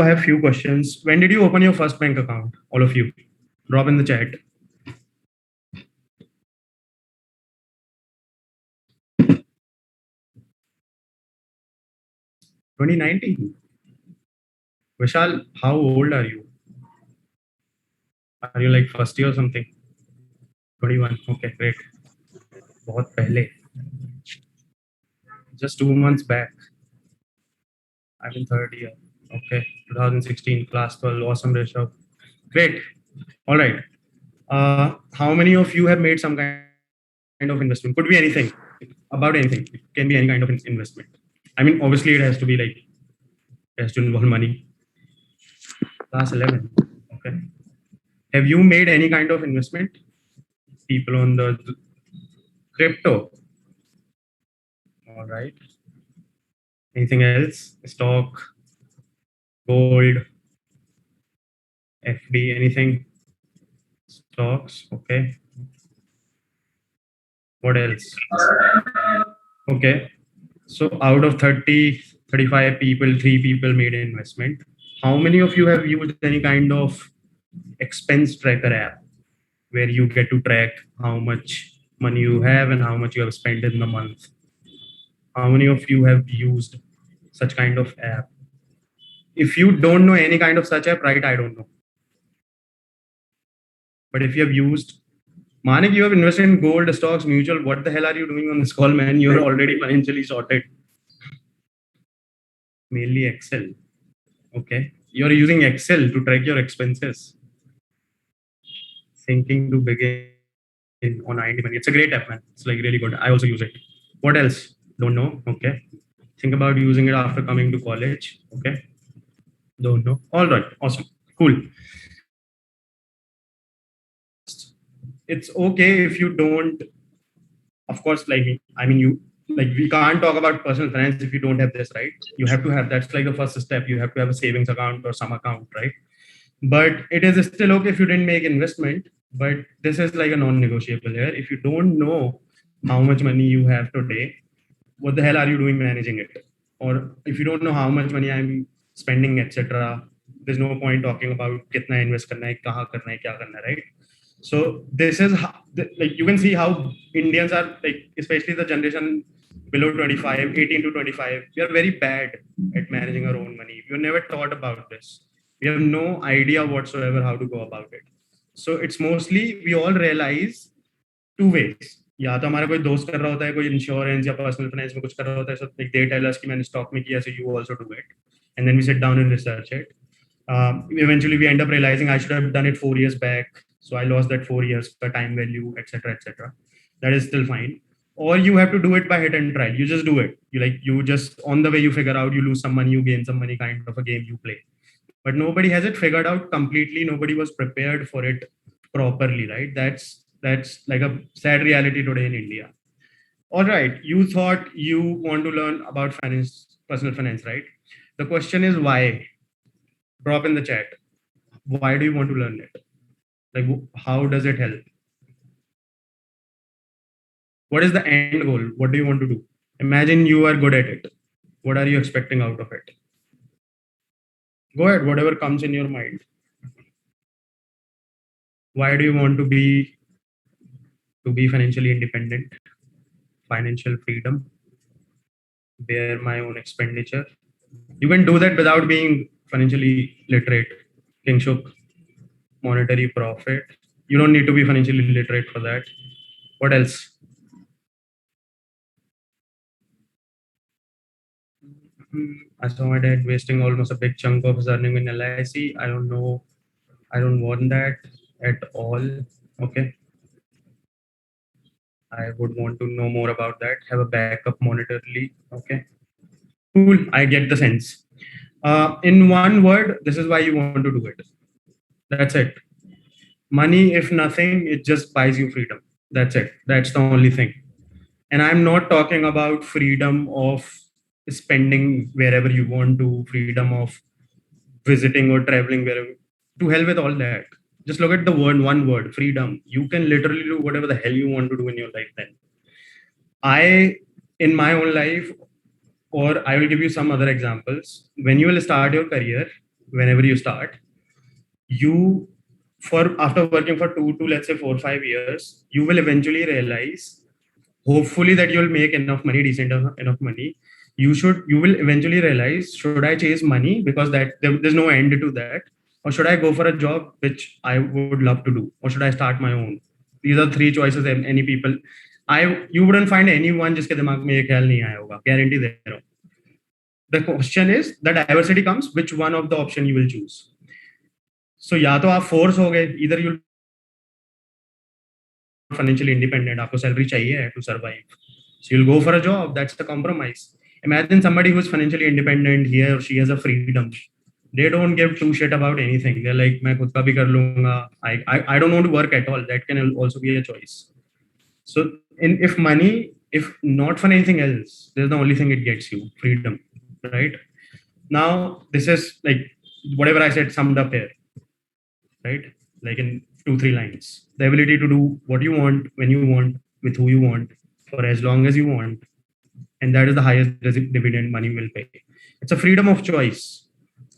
I have few questions. When did you open your first bank account? All of you, drop in the chat. 2019. Vishal, how old are you? Are you like first year or something? 21. Okay, great. बहुत पहले. Just 2 months back. I'm in third year. Okay, 2016, class 12. Awesome, Rishabh. Great. All right. How many of you have made some kind of investment? Could be anything, about anything. It can be any kind of investment. I mean, obviously, it has to be like, it has to involve money. Class 11. Okay. Have you made any kind of investment? People on the crypto. All right. Anything else? Stock, gold, FD, anything? Stocks. Okay. What else? Okay. So out of 30, 35 people, 3 people made an investment. How many of you have used any kind of expense tracker app where you get to track how much money you have and how much you have spent in the month? How many of you have used such kind of app? If you don't know any kind of such app, right? I don't know. But if you have used, Manik, you have invested in gold, stocks, mutual. What the hell are you doing on this call, man? You're already financially sorted. Mainly Excel. Okay. You're using Excel to track your expenses. Thinking to begin on 90 money. It's a great app, man. It's like really good. I also use it. What else? Don't know. Okay. Think about using it after coming to college. Okay. Don't know. All right. Awesome. Cool. It's okay if you don't, of course, like me. I mean, you, like, we can't talk about personal finance if you don't have this, right? You have to have, that's like the first step. You have to have a savings account or some account, right? But it is still okay if you didn't make investment. But this is like a non-negotiable here. If you don't know how much money you have today, what the hell are you doing managing it? Or if you don't know how much money I'm spending, etc., there's no point talking about kitna invest karna hai, kahan karna hai, kya karna hai, right? So this is how, like, you can see how Indians are, like, especially the generation below 25, 18 to 25, we are very bad at managing our own money. We've never thought about this. We have no idea whatsoever how to go about it. So it's mostly, we all realize two ways. या तो हमारा कोई दोस्त कर रहा होता है कोई इंश्योरेंस या पर्सनल फाइनेंस में कुछ कर रहा होता है, so like they tell us कि मैंने स्टॉक में किया, so you also do it, and then we sit down and research it. Eventually we end up realizing I should have done it 4 years back, so I lost that 4 years per time value, etc., etc. That is still fine. Or you have to do it by hit and try. You just do it. You just, on the way you figure out, you lose some money, you gain some money, kind of a game you play. But nobody has it figured out completely. Nobody was prepared for it properly, right? That's like a sad reality today in India. All right, you thought you want to learn about finance, personal finance, right? The question is why? Drop in the chat. Why do you want to learn it? Like, how does it help? What is the end goal? What do you want to do? Imagine you are good at it. What are you expecting out of it? Go ahead, whatever comes in your mind. Why do you want to be financially independent? Financial freedom, bear my own expenditure. You can do that without being financially literate. Kingshuk, monetary profit. You don't need to be financially literate for that. What else? I saw my dad wasting almost a big chunk of his earning in LIC. I don't know. I don't want that at all. Okay. I would want to know more about that. Have a backup monetarily. Okay. Cool. I get the sense. In one word, this is why you want to do it. That's it. Money, if nothing, it just buys you freedom. That's it. That's the only thing. And I'm not talking about freedom of spending wherever you want to, freedom of visiting or traveling wherever. To hell with all that. Just look at the word, one word, freedom. You can literally do whatever the hell you want to do in your life then. I, in my own life, or I will give you some other examples. When you will start your career, whenever you start, you for after working for 2 to let's say 4 or 5 years, you will eventually realize, hopefully, that you'll make enough money, decent enough money. You will eventually realize, should I chase money because there's no end to that, or should I go for a job which I would love to do, or should I start my own? These are three choices that any people, you wouldn't find anyone जिसके दिमाग में ये ख्याल नहीं आया होगा, guarantee there. The question is, the diversity comes, which one of the option you will choose. So या तो आप force हो गए, either you'll financially independent, आपको salary चाहिए to survive, so you'll go for a job. That's the compromise. Imagine somebody who's financially independent, he or she has a freedom. They don't give two shit about anything. They're like, मैं खुद का भी कर लूंगा. I don't want to work at all. That can also be a choice. So if not for anything else, there's the only thing it gets you, freedom, right? Now this is like whatever I said summed up here, right? Like in 2-3 lines, the ability to do what you want, when you want, with who you want, for as long as you want, and that is the highest dividend money will pay. It's a freedom of choice.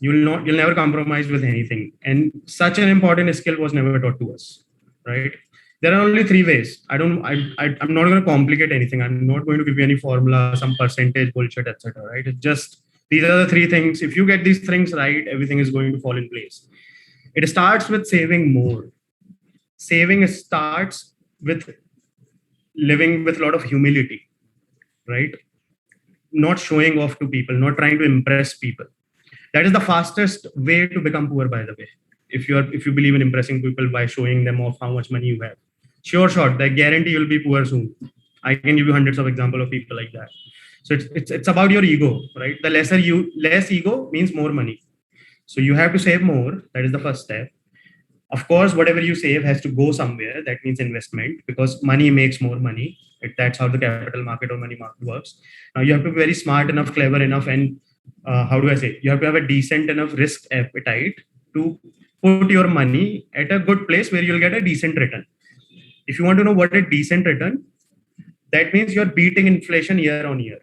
You'll never compromise with anything, and such an important skill was never taught to us, right? There are only 3 ways. I'm not going to complicate anything. I'm not going to give you any formula, some percentage bullshit, etc., right? It's just, these are the 3 things. If you get these things right, everything is going to fall in place. It starts with saving more. Saving starts with living with a lot of humility, right? Not showing off to people, not trying to impress people. That is the fastest way to become poor, by the way. If you believe in impressing people by showing them off how much money you have, sure shot, I guarantee you'll be poor soon. I can give you hundreds of examples of people like that. So it's about your ego, right? The less ego means more money. So you have to save more. That is the first step. Of course, whatever you save has to go somewhere. That means investment, because money makes more money. That's how the capital market or money market works. Now you have to be very smart enough, clever enough, and how do I say? You have to have a decent enough risk appetite to put your money at a good place where you'll get a decent return. If you want to know what a decent return, that means you're beating inflation year on year.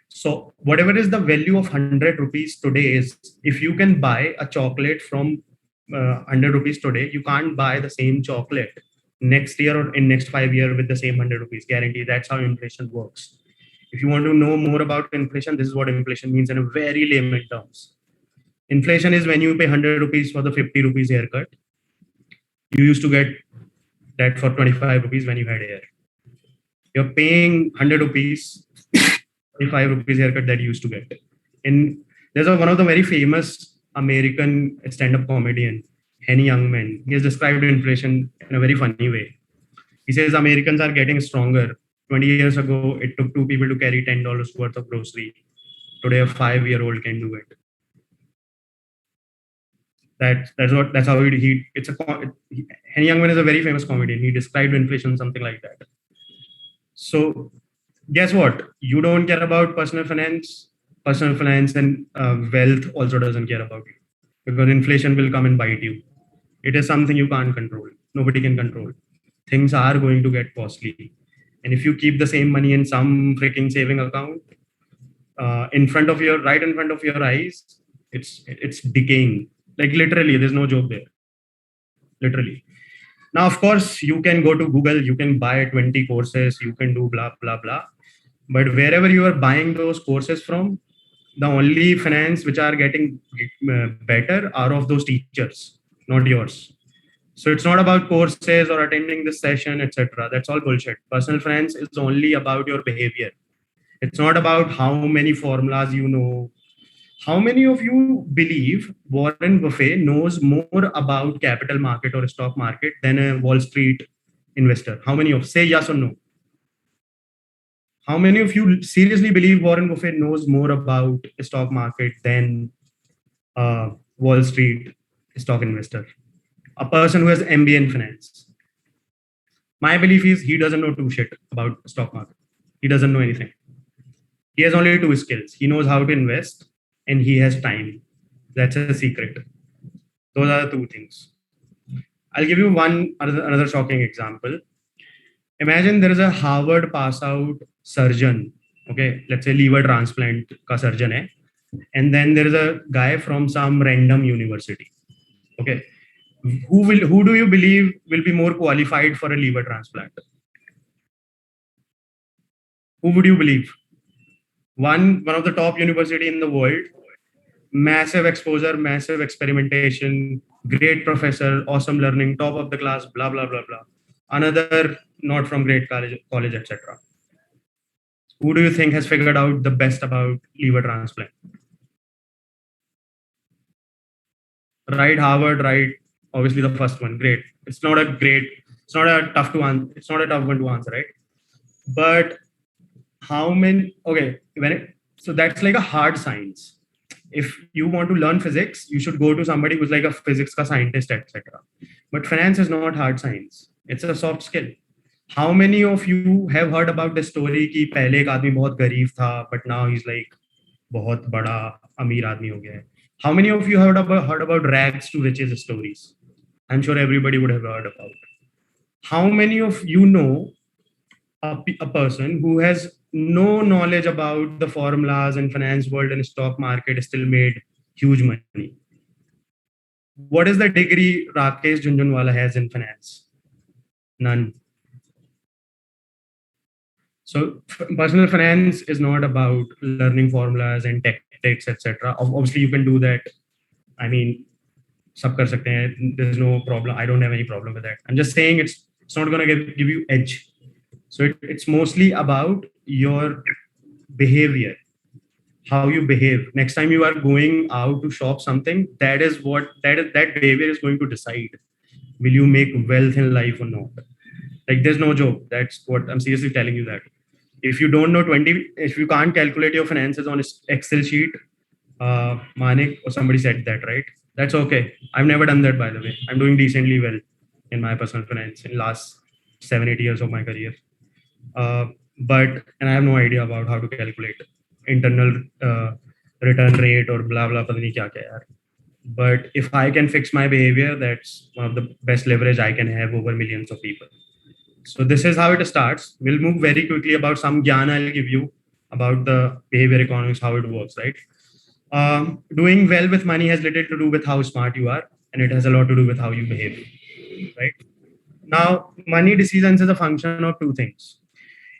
So whatever is the value of 100 rupees today is, if you can buy a chocolate from 100 rupees today, you can't buy the same chocolate next year or in next 5 years with the same 100 rupees guarantee. That's how inflation works. If you want to know more about inflation, this is what inflation means in a very layman terms. Inflation is when you pay 100 rupees for the 50 rupees haircut. You used to get that for 25 rupees when you had hair. You're paying 100 rupees, 25 rupees haircut that you used to get. And there's one of the very famous American stand-up comedian, Henny Youngman. He has described inflation in a very funny way. He says Americans are getting stronger. 20 years ago, it took 2 people to carry $10 worth of grocery. Today, a 5-year-old can do it. That's how Henny Youngman is a very famous comedian. He described inflation something like that. So guess what? You don't care about personal finance. Personal finance and wealth also doesn't care about you, because inflation will come and bite you. It is something you can't control. Nobody can control. Things are going to get costly. And if you keep the same money in some freaking saving account, right in front of your eyes, it's decaying. Like literally, there's no joke there. Literally. Now, of course, you can go to Google, you can buy 20 courses, you can do blah, blah, blah. But wherever you are buying those courses from, the only finance which are getting better are of those teachers, not yours. So it's not about courses or attending this session, etc. That's all bullshit. Personal finance is only about your behavior. It's not about how many formulas you know. How many of you believe Warren Buffett knows more about capital market or stock market than a Wall Street investor? How many of, say yes or no? How many of you seriously believe Warren Buffett knows more about stock market than Wall Street stock investor? A person who has MBA in finance. My belief is he doesn't know 2 shit about stock market. He doesn't know anything. He has only 2 skills. He knows how to invest and he has time. That's a secret. Those are the 2 things. I'll give you another shocking example. Imagine there is a Harvard pass out surgeon. Okay, let's say liver transplant ka surgeon hai. and then there is a guy from some random university. Okay, who do you believe will be more qualified for a liver transplant? Who would you believe? One of the top university in the world, massive exposure, massive experimentation, great professor, awesome learning, top of the class, blah blah blah blah. Another not from great college, etc. Who do you think has figured out the best about liver transplant? Right, Harvard, right? Obviously, the first one. Great. It's not a tough to answer. It's not a tough one to answer, right? But how many? Okay, so that's like a hard science. If you want to learn physics, you should go to somebody who's like a physics ka scientist, etc. But finance is not hard science. It's a soft skill. How many of you have heard about the story कि पहले एक आदमी बहुत गरीब था, but now he's like बहुत बड़ा अमीर आदमी हो गया है? How many of you heard about rags to riches stories? I'm sure everybody would have heard about. How many of you know a person who has no knowledge about the formulas and finance world and stock market still made huge money? What is the degree Rakesh Jhunjhunwala has in finance? None. So personal finance is not about learning formulas and tactics, etc. Obviously, you can do that. I mean, sab kar sakte hain. There's no problem. I don't have any problem with that. I'm just saying it's not gonna give you edge. So it's mostly about your behavior, how you behave. Next time you are going out to shop something, that behavior is going to decide will you make wealth in life or not. Like there's no joke. That's what I'm seriously telling you that. If you don't know 20, if you can't calculate your finances on Excel sheet, Manik or somebody said that, right? That's okay. I've never done that, by the way. I'm doing decently well in my personal finance in last 7-8 years of my career. And I have no idea about how to calculate internal return rate or blah blah pata nahi kya kya yaar. But if I can fix my behavior, that's one of the best leverage I can have over millions of people. So this is how it starts. We'll move very quickly about some gyan I'll give you about the behavior economics, how it works, right? Doing well with money has little to do with how smart you are, and it has a lot to do with how you behave, right? Now, money decisions is a function of two things.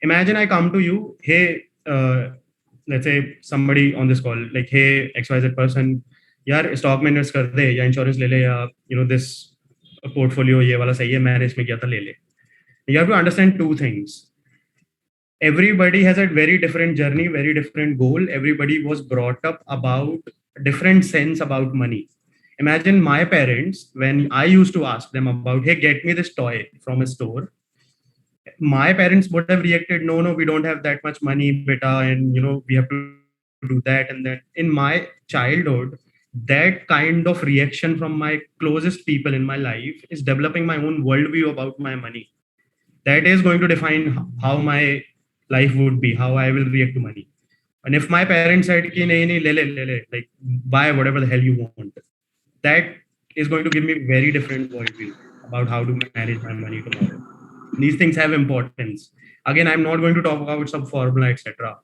Imagine I come to you, hey, let's say somebody on this call, like, hey, XYZ person, यार stock में invest कर दे या insurance ले ले या this portfolio ये वाला सही है मैंने इसमें किया था ले ले. You have to understand two things. Everybody has a very different journey, very different goal. Everybody was brought up about different sense about money. Imagine my parents, when I used to ask them about, hey, get me this toy from a store, my parents would have reacted, no, we don't have that much money, beta, and we have to do that and that. In my childhood, that kind of reaction from my closest people in my life is developing my own worldview about my money. That is going to define how my life would be, how I will react to money. And if my parents said ki nahi, le, like buy whatever the hell you want, that is going to give me very different worldview about how to manage my money tomorrow. These things have importance. Again, I'm not going to talk about some formula, etc.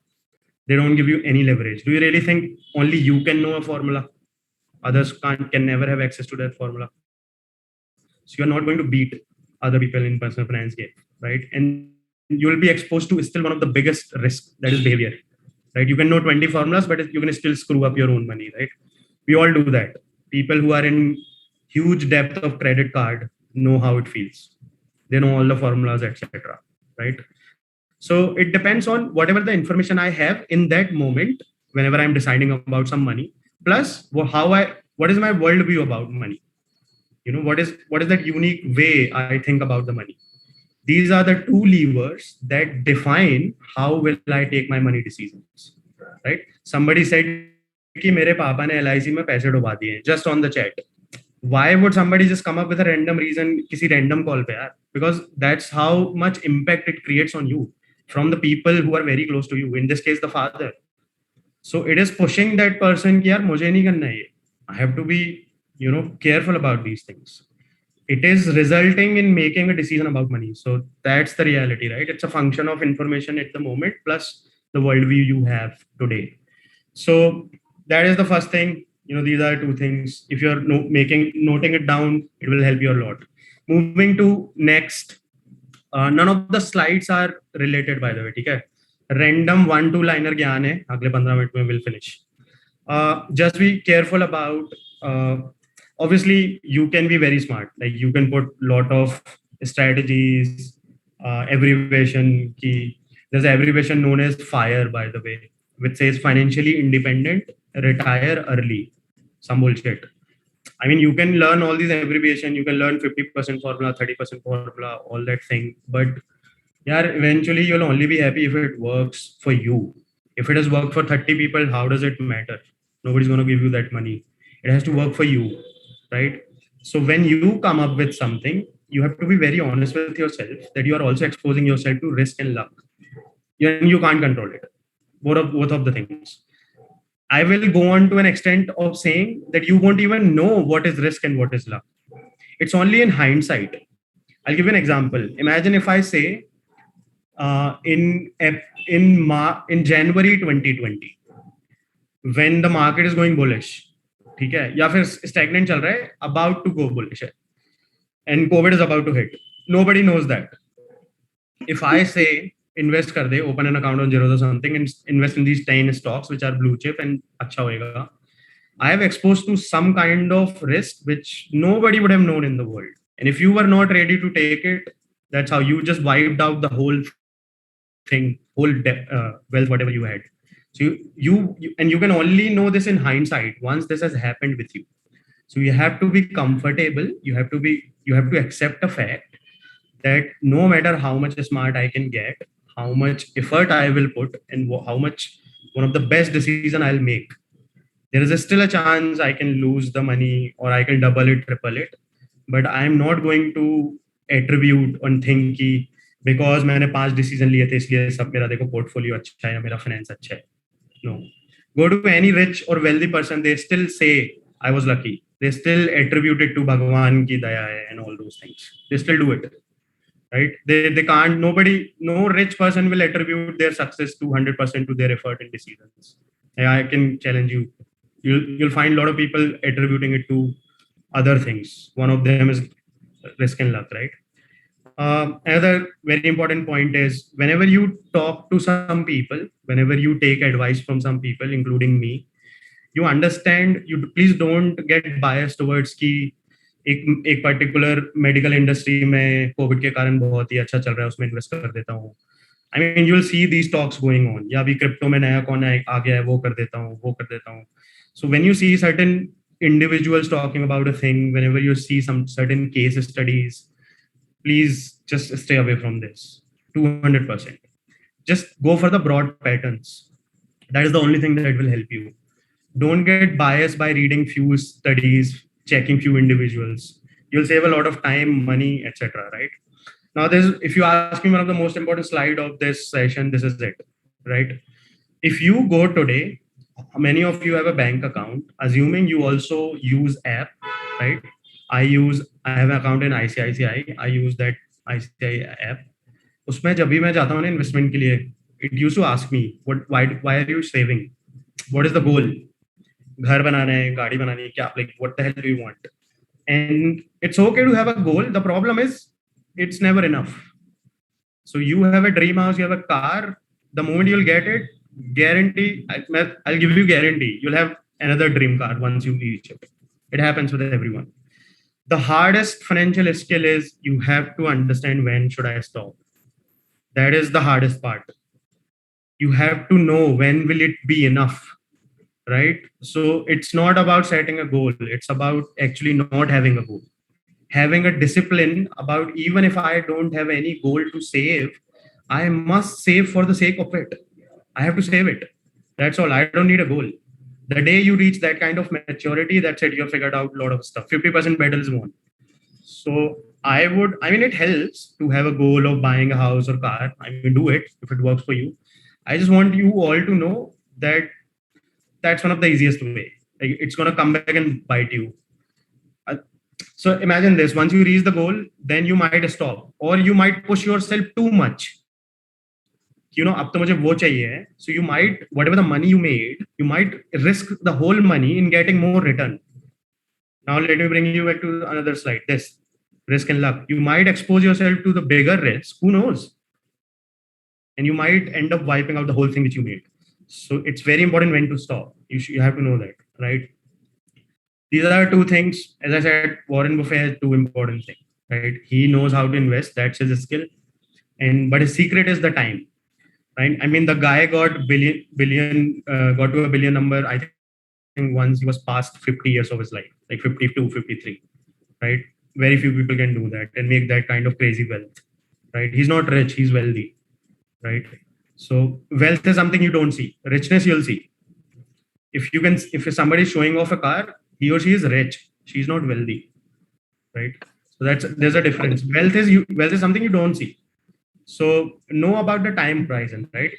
They don't give you any leverage. Do you really think only you can know a formula? Others can never have access to that formula. So you're not going to beat other people in personal finance game, right? And you will be exposed to still one of the biggest risks, that is behavior, right? You can know 20 formulas, but you can still screw up your own money, right? We all do that. People who are in huge depth of credit card know how it feels. They know all the formulas, etc. Right? So it depends on whatever the information I have in that moment, whenever I'm deciding about some money, plus what is my worldview about money. What is that unique way I think about the money. These are the two levers that define how will I take my money decisions. Right? Somebody said कि मेरे पापा ने LIC में पैसे डुबा दिए just on the chat. Why would somebody just come up with a random reason किसी random call पे यार? Because that's how much impact it creates on you from the people who are very close to you. In this case, the father. So it is pushing that person कि यार मुझे नहीं करना ये. I have to be careful about these things. It is resulting in making a decision about money. So that's the reality, right? It's a function of information at the moment plus the worldview you have today. So that is the first thing. These are two things. If you're noting it down, it will help you a lot. Moving to next. None of the slides are related, by the way. ठीक है? Random 1-2 liner ज्ञान है. अगले 15 minute में will finish. Just be careful about. Obviously, you can be very smart. Like you can put lot of strategies, abbreviation. There's an abbreviation known as FIRE, by the way, which says financially independent, retire early. Some bullshit. I mean, you can learn all these abbreviation. You can learn 50% formula, 30% formula, all that thing. But yeah, eventually you'll only be happy if it works for you. If it has worked for 30 people, how does it matter? Nobody's going to give you that money. It has to work for you, right? So when you come up with something, you have to be very honest with yourself that you are also exposing yourself to risk and luck. You can't control it. Both of the things. I will go on to an extent of saying that you won't even know what is risk and what is luck. It's only in hindsight. I'll give you an example. Imagine if I say in January 2020, when the market is going bullish, ठीक है, या फिर stagnant चल रहा है, about to go bullish है, and COVID is about to hit. Nobody knows that. If I say invest कर दे, open an account on Zerodha something and invest in these 10 stocks which are blue chip and अच्छा होएगा, I have exposed to some kind of risk which nobody would have known in the world. And if you were not ready to take it, that's how you just wiped out the whole thing, wealth, whatever you had. So you can only know this in hindsight once this has happened with you. So you have to be comfortable. You have to accept the fact that no matter how much smart I can get, how much effort I will put, and how much one of the best decision I'll make, there is still a chance I can lose the money or I can double it, triple it. But I'm not going to attribute and think कि because मैंने 5 decision लिए थे इसलिए सब मेरा देखो portfolio अच्छा है या मेरा finance अच्छा है. No. Go to any rich or wealthy person, they still say I was lucky. They still attribute it to Bhagwan ki daya hai and all those things. They still do it. Right? They can't, no rich person will attribute their success 200% to their effort and decisions. I can challenge you. You'll find a lot of people attributing it to other things. One of them is risk and luck, right? Another very important point is whenever you talk to some people, whenever you take advice from some people, including me, you understand, you please don't get biased towards कि एक particular medical industry में Covid के कारण बहुत ही अच्छा चल रहा है, उसमें इन्वेस्ट कर देता हूँ. I mean, you'll see these talks going on. या अभी क्रिप्टो में नया कौन आ गया है, वो कर देता हूँ. So when you see certain individuals talking about a thing, whenever you see some certain case studies, please just stay away from this. 200%. Just go for the broad patterns. That is the only thing that will help you. Don't get biased by reading few studies, checking few individuals. You'll save a lot of time, money, etc. Right? Now, if you ask me one of the most important slide of this session, this is it. Right? If you go today, many of you have a bank account. Assuming you also use app, right? I have an account in ICICI. I use that ICICI app. उसमें जब भी मैं जाता हूँ ना investment के लिए, it used to ask me, why are you saving? What is the goal? घर बनाना है, गाड़ी बनानी है, क्या, like what the hell do you want? And it's okay to have a goal. The problem is it's never enough. So you have a dream house, you have a car. The moment you'll get it, guarantee, I'll give you guarantee, you'll have another dream car once you reach it. It happens with everyone. The hardest financial skill is you have to understand when should I stop. That is the hardest part. You have to know when will it be enough, right? So it's not about setting a goal. It's about actually not having a goal. Having a discipline about even if I don't have any goal to save, I must save for the sake of it. I have to save it. That's all. I don't need a goal. The day you reach that kind of maturity, that's it. You've figured out a lot of stuff. 50% battle is won. So it helps to have a goal of buying a house or car. I mean, do it if it works for you. I just want you all to know that that's one of the easiest way. Like, it's going to come back and bite you. So imagine this, once you reach the goal, then you might stop or you might push yourself too much. कि अब तो मुझे वो चाहिए है. So you might, whatever the money you made, you might risk the whole money in getting more return. Now let me bring you back to another slide. This risk and luck. You might expose yourself to the bigger risk. Who knows? And you might end up wiping out the whole thing which you made. So it's very important when to stop. You have to know that, right? These are two things. As I said, Warren Buffett has two important things, right? He knows how to invest. That's his skill. But his secret is the time, right? I mean, the guy got got to a billion number. I think once he was past 50 years of his life, like 52, 53, right? Very few people can do that and make that kind of crazy wealth, right? He's not rich, he's wealthy, right? So wealth is something you don't see. Richness you'll see. If somebody is showing off a car, he or she is rich. She's not wealthy, right? So there's a difference. Wealth is something you don't see. So know about the time horizon, right?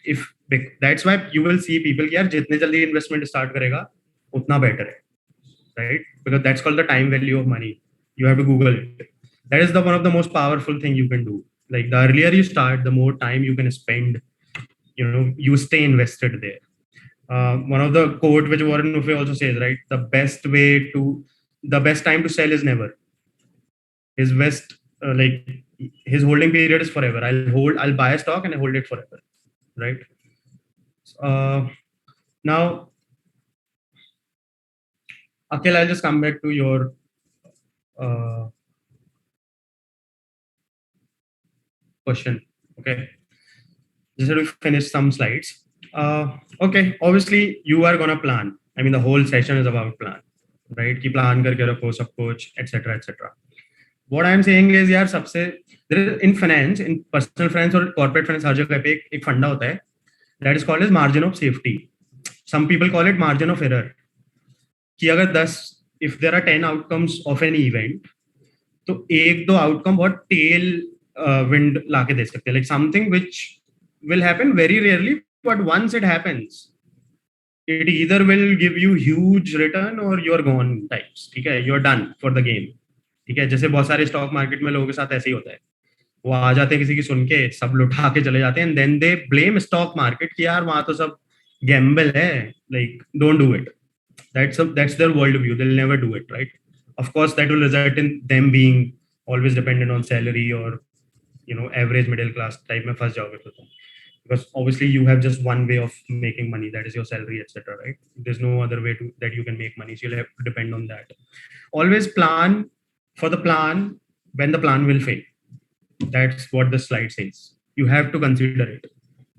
That's why you will see people कि यार जितने जल्दी investment start करेगा उतना better है, right? Because that's called the time value of money. You have to Google it. That is the one of the most powerful thing you can do. Like the earlier you start, the more time you can spend. You stay invested there. One of the quote which Warren Buffett also says, right? The best time to sell is never. His best, like his holding period is forever. I'll buy a stock and I hold it forever, right? Now, Akhil, I'll just come back to your question. Okay, just to finish some slides. Okay, obviously you are gonna plan. I mean, the whole session is about plan, right? Ki plan karke rakho sab kuch, etc., etc. What I'm saying is, यार सबसे in finance, in personal finance or corporate finance, हर जगह पे एक फंडा होता है. That is called as margin of safety. Some people call it margin of error. कि अगर 10, if there are 10 outcomes of an event, तो एक दो outcome बहुत tail wind लाके दे सकते हैं. Like something which will happen very rarely, but once it happens, it either will give you huge return or you're gone types. ठीक है, you're done for the game. ठीक है, जैसे बहुत सारे स्टॉक मार्केट में लोगों के साथ ऐसे ही होता है. वो आ जाते हैं किसी की सुन के, सब लुटा के चले जाते हैं, then they blame stock market कि यार वहां तो सब गैम्बल है. Like don't do it. That's their worldview. They'll never do it, right? Of course, that will result in them being always dependent on salary or average middle class type में फंस जाओगे तो. Because obviously you have just one way of making money, that is your salary, etc., right? There's no other way that you can make money, so you'll have to depend on that. Always plan for the plan when the plan will fail. That's what the slide says. You have to consider it.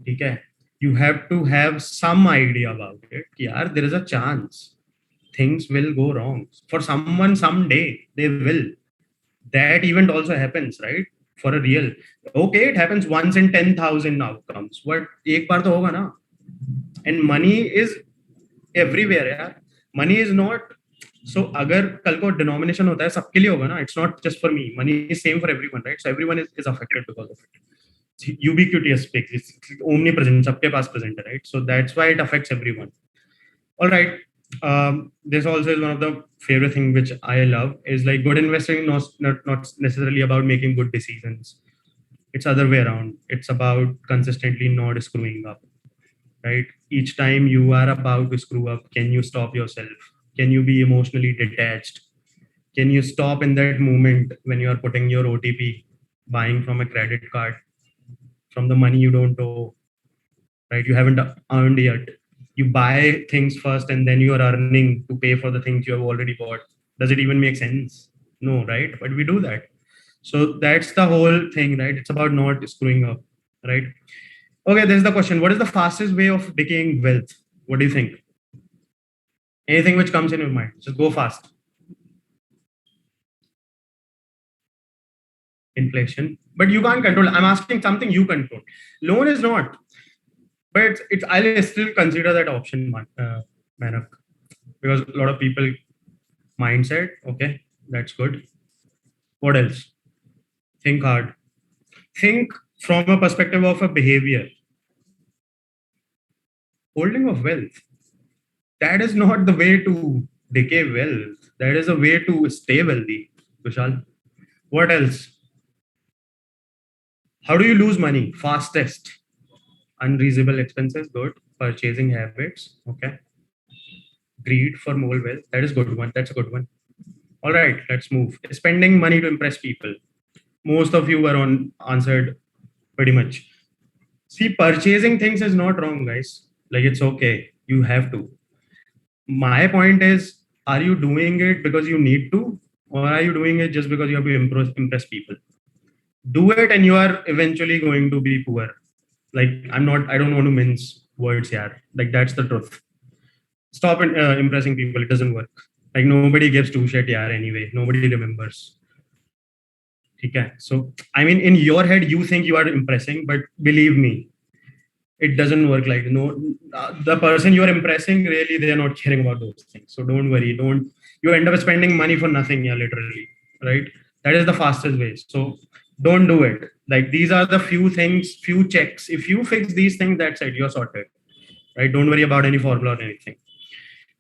Okay, you have to have some idea about it. Yeah, there is a chance things will go wrong for someone someday. They will. That event also happens, right? For a real. Okay, it happens once in 10,000 outcomes, but एक बार तो होगा ना. And money is everywhere, यार. Money is not. So अगर कल को denomination होता है सबके लिए होगा ना. It's not just for me. Money is same for everyone, right? So everyone is affected because of it. It's ubiquitous, it's omnipresent, सबके पास present है, right? So that's why it affects everyone. All right. This also is one of the favorite thing which I love is like good investing, not necessarily about making good decisions. It's other way around. It's about consistently not screwing up, right? Each time you are about to screw up, can you stop yourself? Can you be emotionally detached? Can you stop in that moment when you are putting your OTP, buying from a credit card, from the money you don't owe, right? You haven't earned yet. You buy things first and then you are earning to pay for the things you have already bought. Does it even make sense? No, right? But we do that. So that's the whole thing, right? It's about not screwing up, right? Okay, there's the question. What is the fastest way of decaying wealth? What do you think? Anything which comes in your mind, just go fast. Inflation, but you can't control. I'm asking something you control. Loan is not, but I'll still consider that option, Manak, because a lot of people mindset. Okay, that's good. What else? Think hard. Think from a perspective of a behavior. Holding of wealth. That is not the way to decay wealth. That is a way to stay wealthy. Vishal. What else? How do you lose money fastest? Unreasonable expenses, good. Purchasing habits, okay. Greed for more wealth, that is good one. That's a good one. All right, let's move. Spending money to impress people. Most of you were on answered pretty much. See, purchasing things is not wrong, guys. Like it's okay. You have to. My point is, are you doing it because you need to, or are you doing it just because you have to impress people? Do it, and you are eventually going to be poor. Like I'm not. I don't want to mince words here. Like that's the truth. Stop impressing people. It doesn't work. Like nobody gives two shit yeah anyway. Nobody remembers. Okay. So I mean, in your head, you think you are impressing, but believe me, it doesn't work like the person you're impressing really they're not caring about those things. So don't worry. Don't you end up spending money for nothing? Yeah, literally, right? That is the fastest way. So don't do it. Like these are the few things, few checks. If you fix these things, that's it. You're sorted, right? Don't worry about any formula or anything.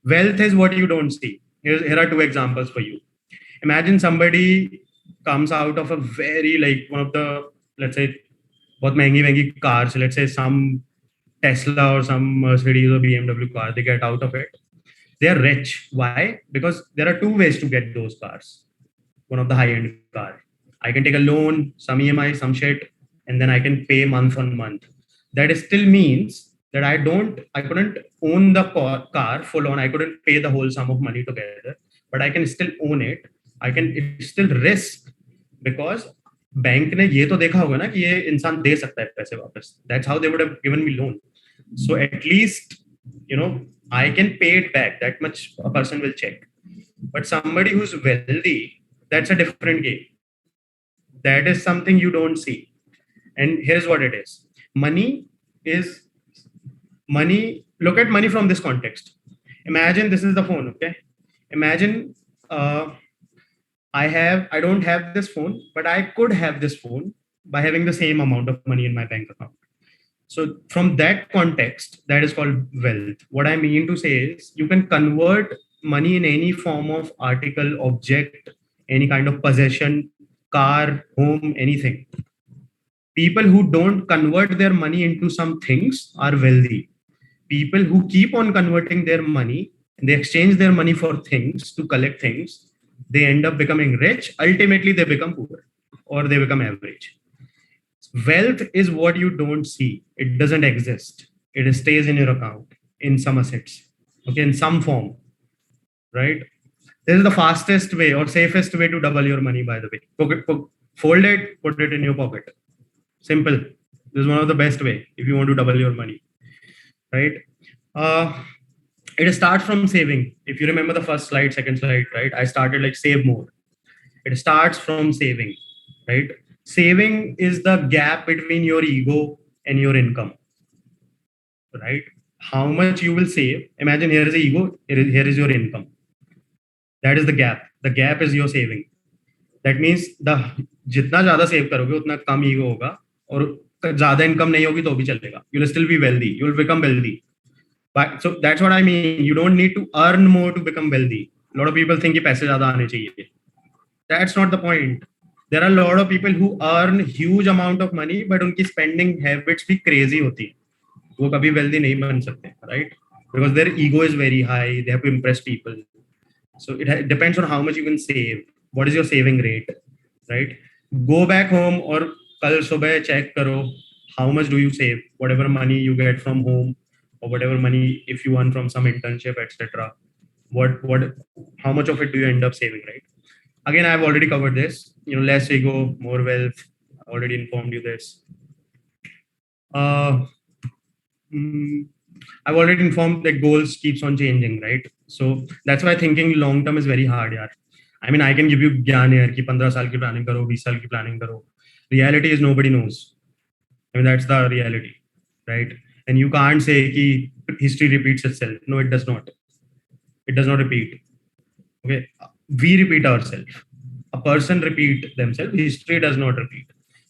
Wealth is what you don't see. Here are two examples for you. Imagine somebody comes out of a very like one of the, let's say, बहुत महंगी cars, let's say some Tesla or some Mercedes or BMW car, they get out of it. They are rich. Why? Because there are two ways to get those cars. One of the high-end car. I can take a loan, some EMI, some shit, and then I can pay month on month. That still means that I couldn't own the car full on. I couldn't pay the whole sum of money together, but I can still own it. It's still risk because bank ने ये तो देखा होगा ना कि ये इंसान दे सकता है पैसे वापस. That's how they would have given me loan. So at least, I can pay it back. That much a person will check. But somebody who's wealthy, that's a different game. That is something you don't see. And here's what it is. Money is money. Look at money from this context. Imagine this is the phone, okay? Imagine I don't have this phone, but I could have this phone by having the same amount of money in my bank account. So from that context, that is called wealth. What I mean to say is you can convert money in any form of article, object, any kind of possession, car, home, anything. People who don't convert their money into some things are wealthy. People who keep on converting their money, they exchange their money for things to collect things, they end up becoming rich. Ultimately, they become poor or they become average. Wealth is what you don't see. It doesn't exist. It stays in your account in some assets, okay, in some form, right? This is the fastest way or safest way to double your money, by the way. Fold it, put it in your pocket. Simple. This is one of the best way if you want to double your money, right? It starts from saving. If you remember the first slide, second slide, right? I started like save more. It starts from saving, right? Saving is the gap between your ego and your income, right? How much you will save. Imagine here is the ego, here is your income. That is the gap. The gap is your saving. That means जितना ज्यादा save करोगे उतना कम ego होगा और ज्यादा income नहीं होगी तो भी चलेगा. You will still be wealthy. You will become wealthy. But so that's what I mean. You don't need to earn more to become wealthy. A lot of people think कि पैसे ज्यादा आने चाहिए. That's not the point. There are a lot of people who earn huge amount of money, but उनकी spending habits भी crazy होती है. वो कभी wealthy नहीं बन सकते, right? Because their ego is very high. They have to impress people. So it depends on how much you can save. What is your saving rate, right? Go back home or कल सुबह check करो how much do you save, whatever money you get from home or whatever money if you earn from some internship, etc. How much of it do you end up saving, right? Again, I've already covered this. Less ego, more wealth. I already informed you this. I've already informed that goals keeps on changing, right? So that's why thinking long term is very hard, yaar. I mean, I can give you ज्ञान यार कि 15 साल की planning करो, 20 साल की planning करो. Reality is nobody knows. I mean, that's the reality, right? And you can't say कि history repeats itself. No, it does not. It does not repeat. Okay, we repeat ourselves. A person repeat themselves. History does not repeat.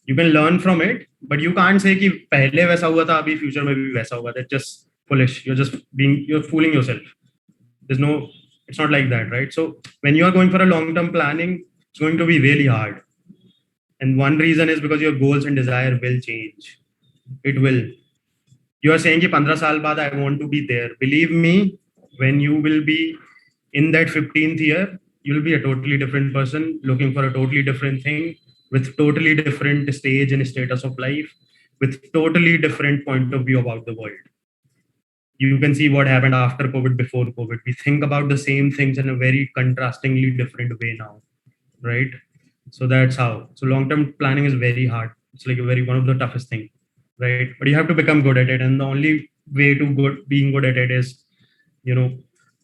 You can learn from it, but you can't say कि पहले वैसा हुआ था, अभी future में भी वैसा होगा. That's just foolish. You're fooling yourself. It's not like that, right? So when you are going for a long-term planning, it's going to be really hard. And one reason is because your goals and desire will change. It will. You are saying कि 15 साल बाद I want to be there. Believe me, when you will be in that 15th year, you'll be a totally different person, looking for a totally different thing, with totally different stage and status of life, with totally different point of view about the world. You can see what happened after COVID, before COVID. We think about the same things in a very contrastingly different way now, right? So that's how. So long-term planning is very hard. It's like a very one of the toughest thing, right? But you have to become good at it, and the only way to being good at it is, you know,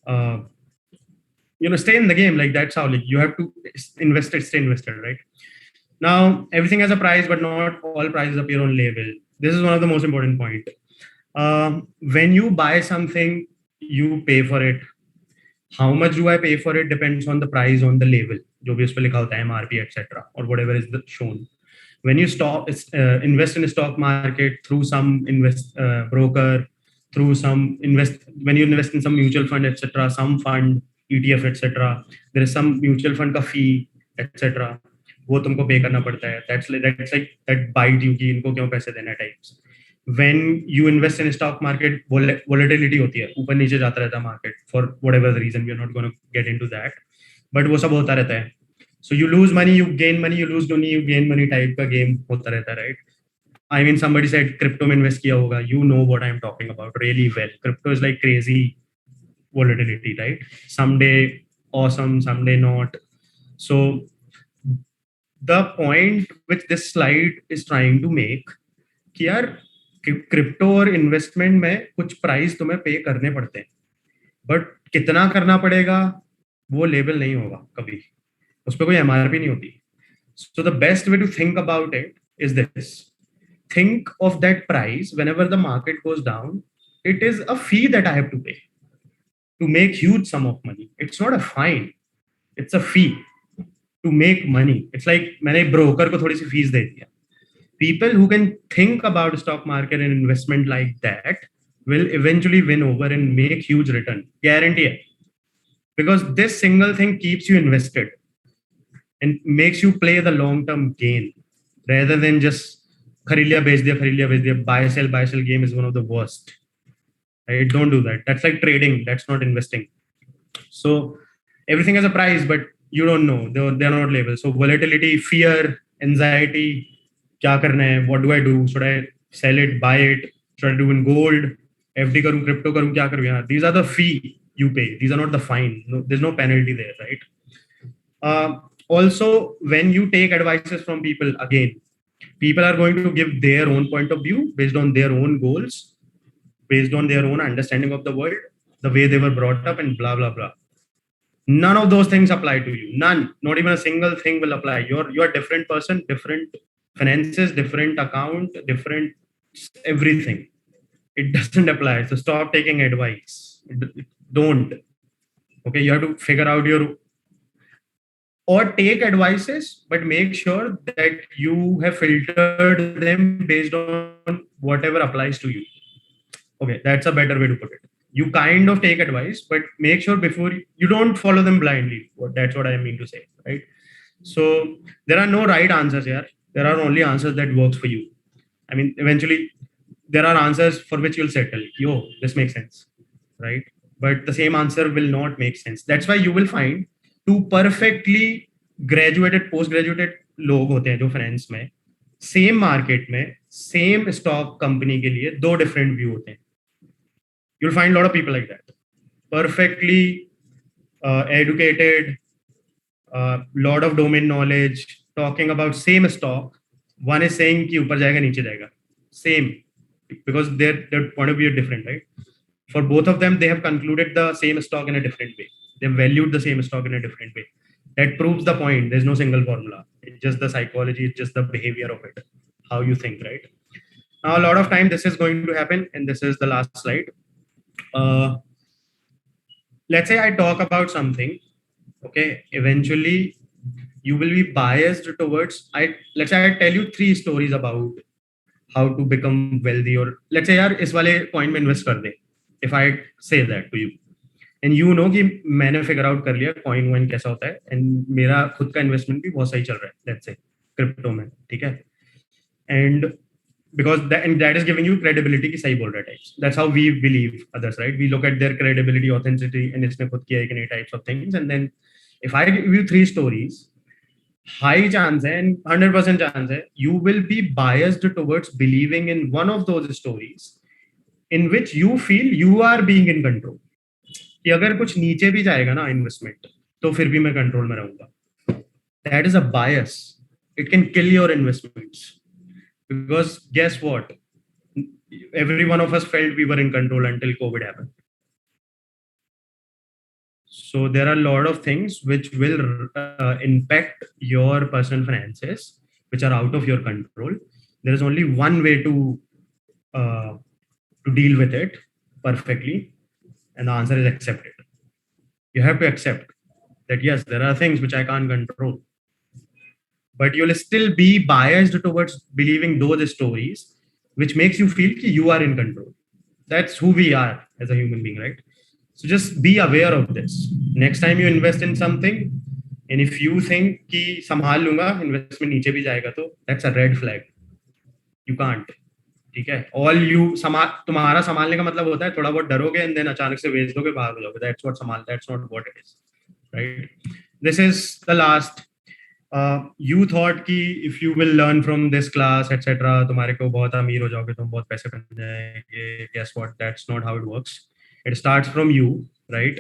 uh, stay in the game. Like that's how. Like you have to stay invested, right? Now everything has a price, but not all prices appear on label. This is one of the most important point. When you buy something, you pay for it. How much do I pay for it depends on the price on the label, जो भी उस पे लिखा होता है MRP etc. or whatever is shown. When you invest in a stock market through some broker, through some when you invest in some mutual fund etc., some fund ETF etc., there is some mutual fund का fee etc. वो तुमको पे करना पड़ता है. That's like that bite you कि इनको क्यों पैसे देना types. When you invest in stock market, volatility होती है, ऊपर नीचे जाता रहता है market for whatever the reason. We are not going to get into that, but वो सब होता रहता है. So you lose money, you gain money, you lose money, you gain money type का game होता रहता है, right? I mean, somebody said crypto में invest किया होगा. You know what I'm talking about really well. Crypto is like crazy volatility, right? Someday awesome, someday not. So the point which this slide is trying to make कि यार crypto और investment में कुछ price तुम्हें पे करने पड़ते हैं, बट कितना करना पड़ेगा वो लेबल नहीं होगा कभी, उस पर कोई एमआरपी नहीं होती. So the best way to think about it is this. Think of that price whenever the market goes down, it is a fee that I have to pay to make huge sum of money. It's not a fine, it's a fee to make money. It's like मैंने broker को थोड़ी सी fees दे दिया. People who can think about stock market and investment like that will eventually win over and make huge return, guarantee it, because this single thing keeps you invested and makes you play the long term game rather than just खरीद लिया बेच दिया. Buy sell game is one of the worst, right? Don't do that. That's like trading, that's not investing. So everything has a price, but you don't know, they're not labeled. So volatility, fear, anxiety, क्या करना है, what do I do, should I sell it, buy it, should I do in gold, FD करूं, crypto करूं, क्या करूं यार. These are the fee you pay, these are not the fine. No, there's no penalty there, right? Also, when you take advices from people, again, people are going to give their own point of view based on their own goals, based on their own understanding of the world, the way they were brought up, and blah blah blah. None of those things apply to you. None, not even a single thing will apply. You're a different person, different finances, different account, different everything. It doesn't apply. So stop taking advice. Don't. Okay, you have to figure out your, or take advices, but make sure that you have filtered them based on whatever applies to you. Okay, that's a better way to put it. You kind of take advice, but make sure before you don't follow them blindly. That's what I mean to say, right? So there are no right answers here. There are only answers that works for you. I mean, eventually there are answers for which you'll settle. Yo, this makes sense, right? But the same answer will not make sense. That's why you will find two perfectly graduated, post-graduated लोग होते हैं जो finance में, same market में, same stock company के लिए दो different view होते हैं. You'll find a lot of people like that. Perfectly educated, lot of domain knowledge, talking about same stock. One is saying कि ऊपर जाएगा नीचे जाएगा, same, because their point of view is different, right? For both of them, they have concluded the same stock in a different way. They valued the same stock in a different way. That proves the point. There's no single formula. It's just the psychology. It's just the behavior of it, how you think, right? Now, a lot of time this is going to happen, and this is the last slide. Let's say I talk about something. Okay, eventually you will be biased towards. Let's say I tell you 3 stories about how to become wealthy, or let's say यार इस वाले coin में invest कर दे. If I say that to you, and you know कि मैंने figure out कर लिया coin wine कैसा होता है, and मेरा खुद का investment भी बहुत सही चल रहा है, let's say crypto में, ठीक है, and because that is giving you credibility ki sahi bol raha types. That's how we believe others, right? We look at their credibility, authenticity, and isne khud kiya hai ki nahi types of things. And then if I give you 3 stories, high chance hai and 100% chance hai you will be biased towards believing in one of those stories in which you feel you are being in control. कि अगर कुछ नीचे भी जाएगा ना investment तो फिर भी मैं कंट्रोल में रहूंगा. That is a bias. It can kill your investments. Because guess what? Every one of us felt we were in control until COVID happened. So there are a lot of things which will impact your personal finances, which are out of your control. There is only one way to deal with it perfectly, and the answer is accept it. You have to accept that yes, there are things which I can't control, but you'll still be biased towards believing those stories which makes you feel that you are in control. That's who we are as a human being, right? So just be aware of this. Next time you invest in something, and if you think कि संभाल लूंगा investment नीचे भी जाएगा तो that's a red flag. You can't. ठीक है. All you तुम्हारा संभालने का मतलब होता है थोड़ा बहुत डरोगे and then अचानक से बेच दोगे भाग जाओगे. That's what संभाल. That's not what it is, right? This is the last. You thought कि if you will learn from this class etc तुम्हारे को बहुत अमीर हो जाओगे तुम बहुत पैसे बन जाएंगे. Guess what? That's not how it works. It starts from you, right?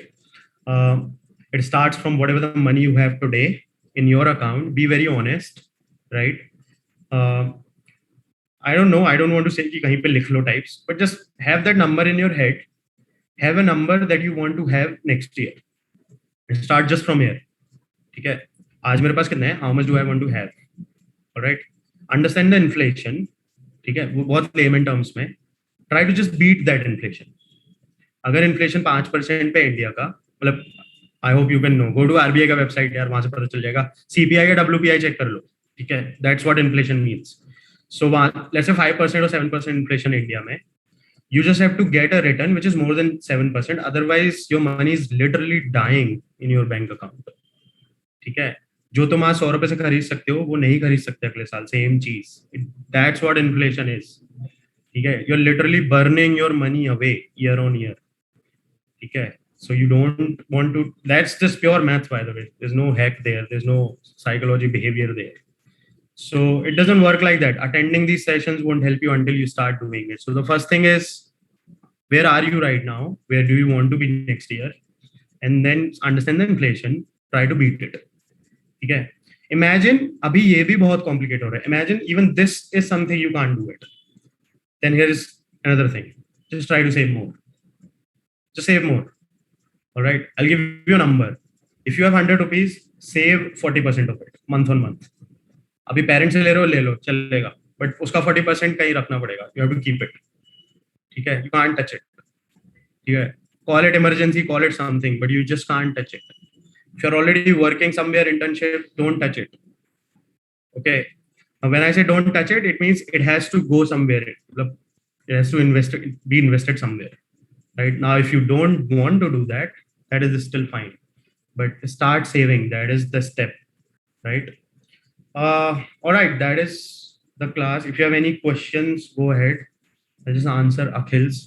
It starts from whatever the money you have today in your account. Be very honest, right? I don't know. I don't want to say कि कहीं पे लिख लो types, but just have that number in your head. Have a number that you want to have next year. And start just from here. ठीक है. आज मेरे पास कितना है? How much do I want to have? All right. Understand the inflation. ठीक है. वो बहुत layman terms में. Try to just beat that inflation. अगर इन्फ्लेशन 5% पे इंडिया का मतलब I hope you can know go to RBI का वेबसाइट यार वहां से पता चल जाएगा सीपीआई या डब्ल्यूपीआई चेक कर लो ठीक है that's what inflation means so let's say 5% और 7% इन्फ्लेशन इंडिया में you just have to get a return which is more than 7%, otherwise your money is literally dying in your bank account. ठीक है जो तुम आज 100 रुपए से खरीद सकते हो वो नहीं खरीद सकते अगले साल सेम चीज. That's what inflation is. ठीक है you're literally burning your money away year on year. ठीक है so you don't want to. That's just pure math by the way. There's no hack there. There's no psychology behavior there. So it doesn't work like that. Attending these sessions won't help you until you start doing it. So the first thing is, where are you right now? Where do you want to be next year? And then understand the inflation. Try to beat it. Okay. Imagine, abhi ye bhi bahut complicated ho raha hai. Imagine even this is something you can't do it. Then here is another thing. Just try to save more. Just save more. All right. I'll give you a number. If you have 100 rupees, save 40% of it month on month. अभी parents से ले रहे हो ले लो चलेगा but उसका 40% कहीं रखना पड़ेगा. You have to keep it. ठीक है यू कांट टच इट. ठीक है call it emergency call it something but you just can't touch it. If you are already working somewhere internship don't touch it. Okay when I say don't touch it it means it has to go somewhere. मतलब it has to invest be invested somewhere. Right now if you don't want to do that is still fine but start saving. That is the step. Right. All right, that is the class. If you have any questions, go ahead. I'll just answer Akhil's.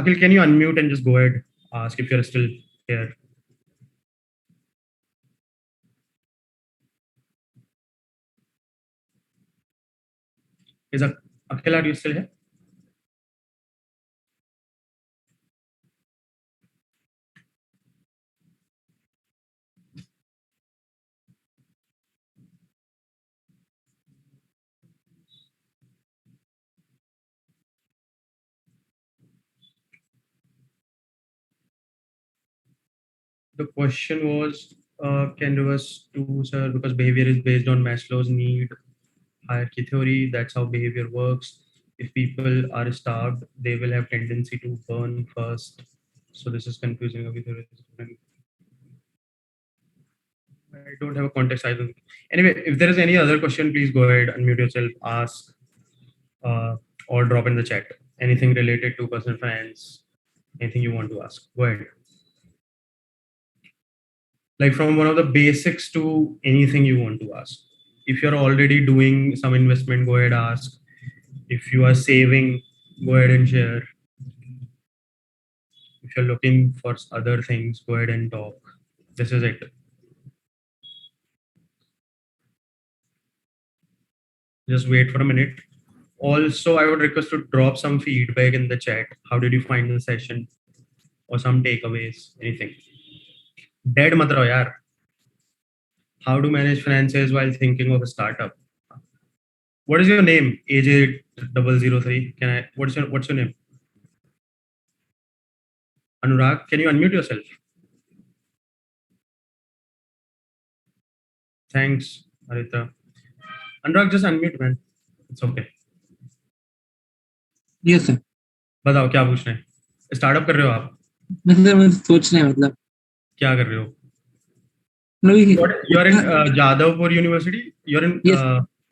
Akhil, can you unmute and just go ahead, ask if you're still here? Is Akhil, are you still here? The question was, can reverse to sir because behavior is based on Maslow's need hierarchy theory. That's how behavior works. If people are starved, they will have tendency to burn first. So this is confusing. I don't have a context either. Anyway, if there is any other question, please go ahead, unmute yourself, ask, or drop in the chat. Anything related to personal finance, anything you want to ask, go ahead. Like from one of the basics to anything you want to ask. If you're already doing some investment, go ahead, ask. If you are saving, go ahead and share. If you're looking for other things, go ahead and talk. This is it. Just wait for a minute. Also, I would request to drop some feedback in the chat. How did you find the session? Or some takeaways, anything. Dead mat raho yaar. How to manage finances while thinking of a startup. What is your name? AJ003. Can I? What's your name? Anurag. Can you unmute yourself? Thanks, Arita. Anurag, just unmute, man. It's okay. Yes, sir. बताओ क्या पूछना है? Startup कर रहे हो आप? मैं सोच रहे हैं मतलब क्या कर रहे हो? मतलब You are in Jadavpur University. You are in Yes.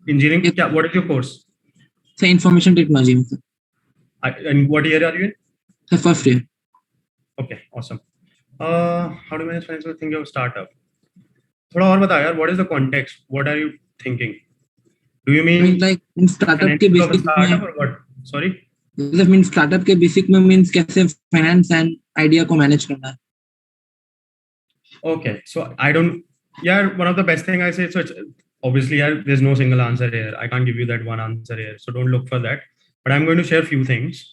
engineering. Yes. What is your course? Sir, information technology में, sir. And what year are you in? Sir, first year. Okay, awesome. How to manage finance while thinking of startup? थोड़ा और बताओ यार. What is the context? What are you thinking? Do you I mean mean like in startup के financial of a basic startup में, or what? Sorry. I mean startup के basic में means कैसे finance and idea को manage करना है. Okay, so I don't. Yeah, one of the best thing I say. So it's, obviously, yeah, there's no single answer here. I can't give you that one answer here. So don't look for that. But I'm going to share a few things.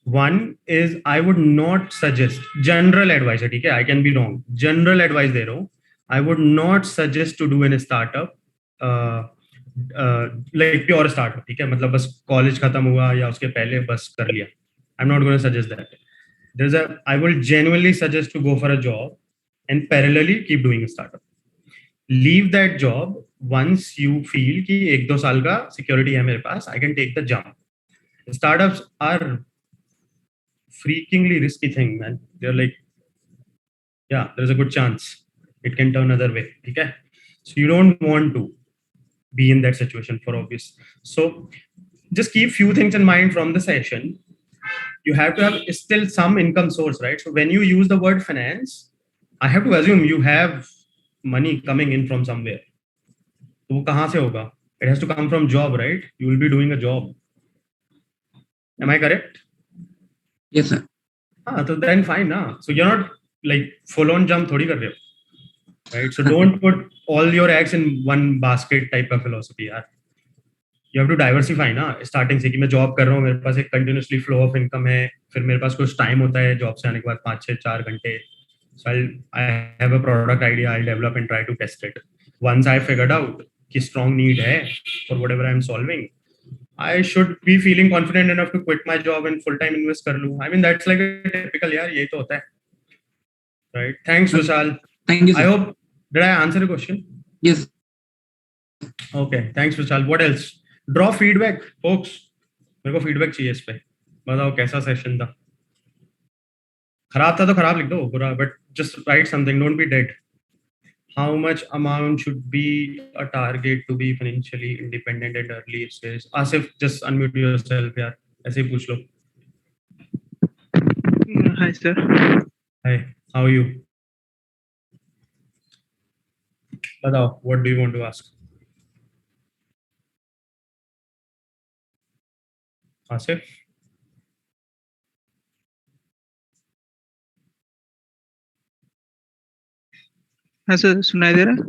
One is I would not suggest general advice. Okay, I can be wrong. General advice there. I would not suggest to do in a startup. Like pure startup. ठीक है, मतलब बस college खत्म हुआ या उसके पहले बस कर लिया. I'm not going to suggest that. I will genuinely suggest to go for a job and parallelly keep doing a startup. Leave that job once you feel कि 1-2 साल का security है मेरे पास, I can take the jump. Startups are freakingly risky thing, man. They're like, yeah, there's a good chance it can turn other way. Okay, so you don't want to be in that situation for obvious. So just keep few things in mind from the session. You have to have still some income source, right? So when you use the word finance, I have to assume you have money coming in from somewhere. तो वो कहाँ से होगा? It has to come from job, right? You will be doing a job. Am I correct? Yes, sir. So then fine, na. So you're not like full on jump थोड़ी कर रहे हो, right? So don't put all your eggs in one basket type of philosophy, यार. You have to diversify ना. Starting से कि मैं job कर रहा हूँ, मेरे पास एक continuously flow of income है, फिर मेरे पास कुछ time होता है job से आने के बाद 5-6-4 घंटे. So I have a product idea, I'll develop and try to test it. Once I figured out कि strong need है for whatever I'm solving, I should be feeling confident enough to quit my job and full time invest कर लूँ. I mean that's like a typical यार, यही तो होता है, right? Thanks Vishal. Thank you, sir. I hope did I answer the question? Yes. Okay, thanks Vishal. What else? Draw feedback, folks. मेरे को feedback चाहिए इस पे. बताओ कैसा session था. खराब था तो खराब लिख दो पूरा, but just write something. Don't be dead. How much amount should be a target to be financially independent at early stage? Asif, just unmute yourself यार. ऐसे ही पूछ लो. Hi, sir. Hi, how are you? बताओ, what do you want to ask? Asif? हाँ sir, सुनाई दे रहा है?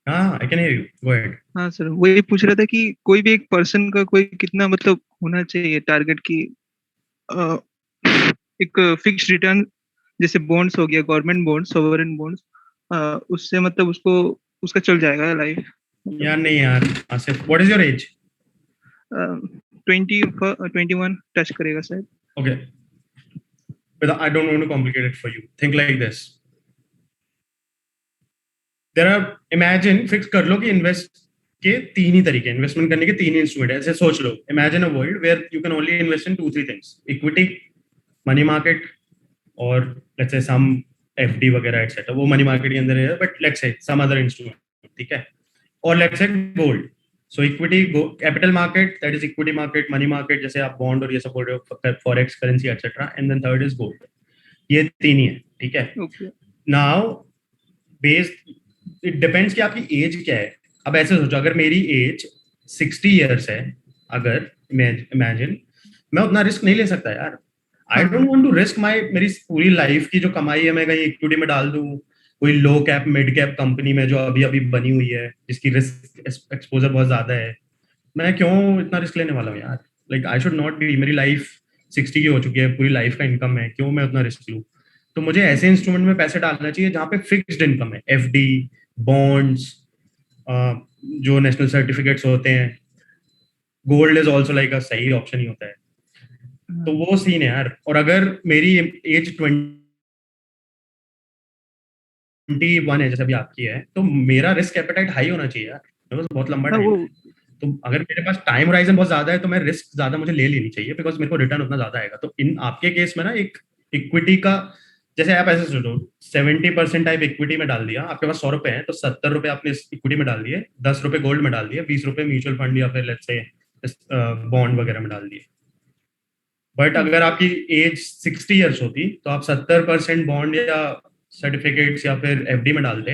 हाँ, I can hear you. Go ahead. हाँ सर, वही पूछ रहा था कि कोई भी एक पर्सन का कोई कितना मतलब होना चाहिए टारगेट की एक फिक्स रिटर्न, जैसे बॉन्ड्स हो गया, गवर्नमेंट बॉन्ड्स, सॉवरेन बॉन्ड्स, उससे मतलब उसको उसका चल जाएगा लाइफ. यार नहीं यार, Asif, what is your age? 21 touch करेगा शायद. Okay. But I don't want to complicate it for you. Think like this. There are, imagine, fix कर लो कि invest के 3 ही तरीके, investment करने के 3 ही इंस्ट्रूमेंट है. ऐसे सोच लो. Imagine a world where you can only invest in 2-3 things: equity, money market, or let's say some FD वगैरह etc. वो money market के अंदर है, but let's say some other instrument, ठीक है? और let's say gold. So equity, capital market, that is equity market, money market, जैसे आप bond और ये सब बोल रहे हो, forex, currency etc. And then third is gold. ये 3 ही है, ठीक है? Okay. Now based, it depends कि आपकी एज क्या है. अब ऐसे सोचो, अगर मेरी एज 60 years है, अगर इमेजिन मैं उतना रिस्क नहीं ले सकता यार. आई हाँ. डोंट वांट टू रिस्क मेरी पूरी लाइफ की जो कमाई है मैं कहीं इक्विटी में डाल दूं, कोई लो कैप मिड कैप कंपनी में जो अभी अभी बनी हुई है जिसकी रिस्क एक्सपोजर बहुत ज्यादा है. मैं क्यों इतना रिस्क लेने वाला हूँ यार. Like I should not be. मेरी लाइफ 60 की हो चुकी है, पूरी लाइफ का इनकम है, क्यों मैं उतना रिस्क लूँ. तो मुझे ऐसे इंस्ट्रूमेंट में पैसे डालना चाहिए जहाँ पे फिक्स्ड इनकम है. एफडी, बॉन्ड्स, जो नेशनल सर्टिफिकेट्स होते हैं, गोल्ड इज ऑल्सो लाइक अ सही ऑप्शन ही होता है. तो वो सीन है यार. और अगर मेरी एज 21 है जैसे अभी आपकी है, तो मेरा रिस्क एपेटाइट हाई होना चाहिए यार. मेरे पास बहुत लंबा हाँ, टाइम वो है. तो अगर मेरे पास टाइम होराइजन बहुत ज्यादा है तो मैं रिस्क ज्यादा मुझे ले लेनी चाहिए, बिकॉज मेरे को रिटर्न उतना ज्यादा आएगा. तो इन आपके केस में ना एक इक्विटी का, जैसे आप ऐसे सोचो 70% टाइप इक्विटी में डाल दिया, आपके पास 100 रुपए हैं तो 70 रुपए आपने इक्विटी में डाल दिए, 10 रुपए गोल्ड में डाल दिए, 20 रुपए म्यूचुअल फंड या फिर लेट्स से बॉन्ड वगैरह में डाल दिए. बट अगर आपकी एज 60 ईयर्स होती तो आप 70% बॉन्ड या सर्टिफिकेट्स या फिर एफडी में डालते,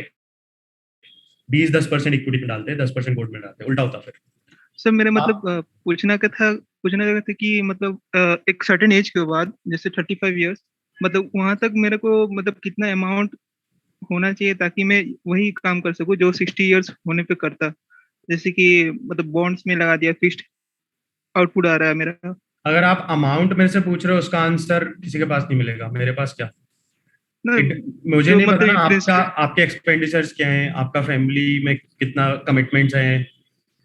20-10% इक्विटी में डालते, 10% गोल्ड में डालते. उल्टा होता फिर. सर मेरा आप मतलब पूछना का था कि मतलब एक सर्टेन एज के बाद जैसे 35 इयर्स, मतलब वहां तक मेरे को मतलब कितना अमाउंट होना चाहिए ताकि मैं वही काम कर सकूं जो 60 इयर्स होने पे करता, जैसे कि मतलब बॉन्ड्स में लगा दिया, फिक्स्ड आउटपुट आ रहा है मेरा. अगर आप अमाउंट मेरे से पूछ रहे हो, उसका आंसर किसी के पास नहीं मिलेगा, मेरे पास क्या. ना, मुझे जो नहीं पता मतलब ना आपका, प्रिंसिपल. आपके एक्सपेंडिचर्स क्या हैं, आपका फैमिली में कितना कमिटमेंट्स हैं,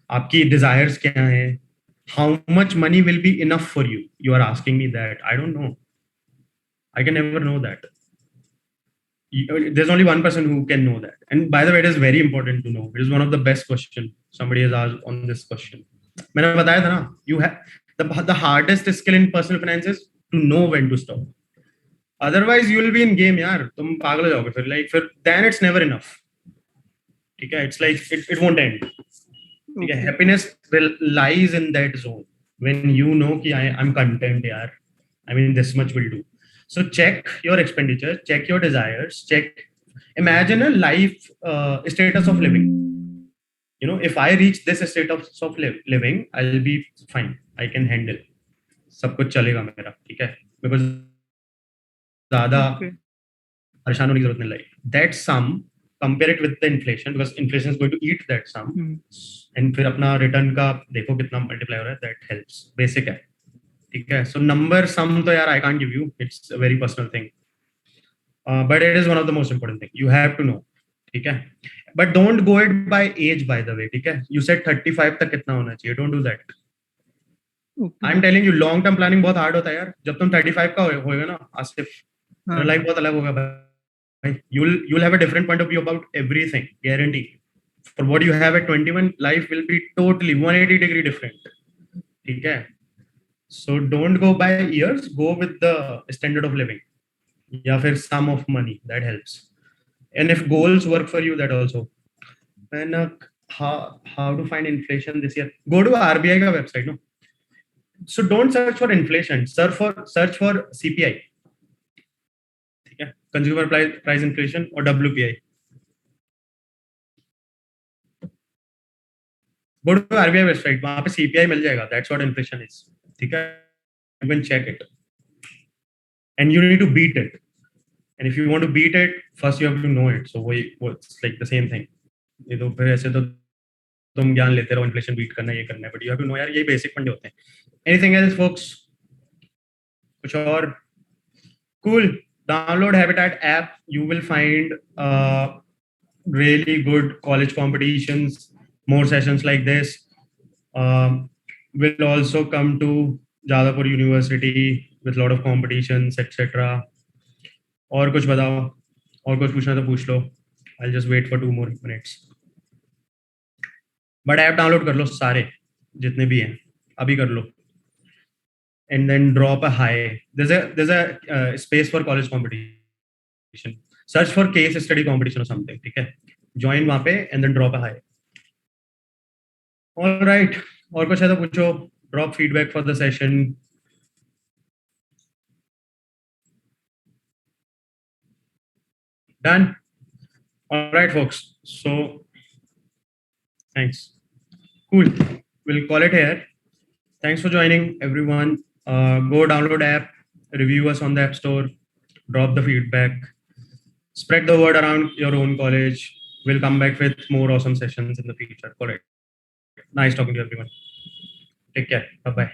आपकी डिजायर्स क्या हैं, how much money will be enough for you. You are asking me that. I don't know. I can never know that. There's only one person who can know that. And by the way, it is very important to know. It is one of the best questions somebody has asked on this question. मैंने बताया था ना, you have the hardest skill in personal finance is to know when to stop. Otherwise, you will be in game यार. तुम पागल हो जाओगे फिर. Like फिर then it's never enough. ठीक है? It's like it won't end. ठीक है? Okay. Happiness lies in that zone when you know कि I'm content यार. I mean this much will do. So check your expenditure, check your desires, check. Imagine a life status of living. You know, if I reach this status of living, I'll be fine. I can handle. सब कुछ चलेगा मेरा. ठीक है? Because ज़्यादा Okay. परेशान होने की जरूरत नहीं. Like that sum, compare it with the inflation, because inflation is going to eat that sum. And फिर अपना रिटर्न का देखो कितना मल्टीप्लाई हो रहा है. That helps. बेसिक है. ठीक है. सो नंबर सम तो यार I can't give you, it's a very personal thing, but it is one of the most important thing you have to know. ठीक है. But don't go it by age, by the way. ठीक है. You said 35 तक कितना होना चाहिए. डोंट डू दैट. Okay. I am telling you, long term planning बहुत हार्ड होता है यार. जब तुम 35 का होएगा ना आसिफ, हाँ. लाइफ बहुत अलग होगा भाई. You'll have a different point of view about everything, guarantee. For what you have at 21, life will be totally 180-degree different. ठीक है. So don't go by years, go with the standard of living. या फिर sum of money, that helps. And if goals work for you, that also. And how to find inflation this year? Go to RBI का website, no? So don't search for inflation, search for CPI. ठीक है. Consumer price inflation और WPI. Go to RBI website, वहां पे CPI मिल जाएगा. That's what inflation is. ठीक है. You can check it, and you need to beat it. And if you want to beat it, first you have to know it. So it's like the same thing. ये तो फिर ऐसे तो तुम ज्ञान लेते रहो, इन्फ्लेशन बीट करना, ये करना है, but you have to know यार, ये बेसिक फंडे होते हैं. Anything else folks? कुछ और? Cool. Download Habitat app. You will find really good college competitions, more sessions like this. Will also come to Jadavpur University with lot of competitions, etc. और कुछ बताओ, और कुछ पूछना तो पूछ लो. I'll just wait for 2 more minutes. But app download कर लो सारे जितने भी हैं, अभी कर लो. And then drop a high. There's a space for college competition. Search for case study competition or something. ठीक है. Join वहाँ पे and then drop a high. All right. और कुछ है तो पूछो. Drop feedback for the session. Done. All right, folks. So thanks. Cool. We'll call it here. Thanks for joining, everyone. Go download app, review us on the App Store, drop the feedback, spread the word around your own college. We'll come back with more awesome sessions in the future. All right. Nice talking to everyone. Take care. Bye bye.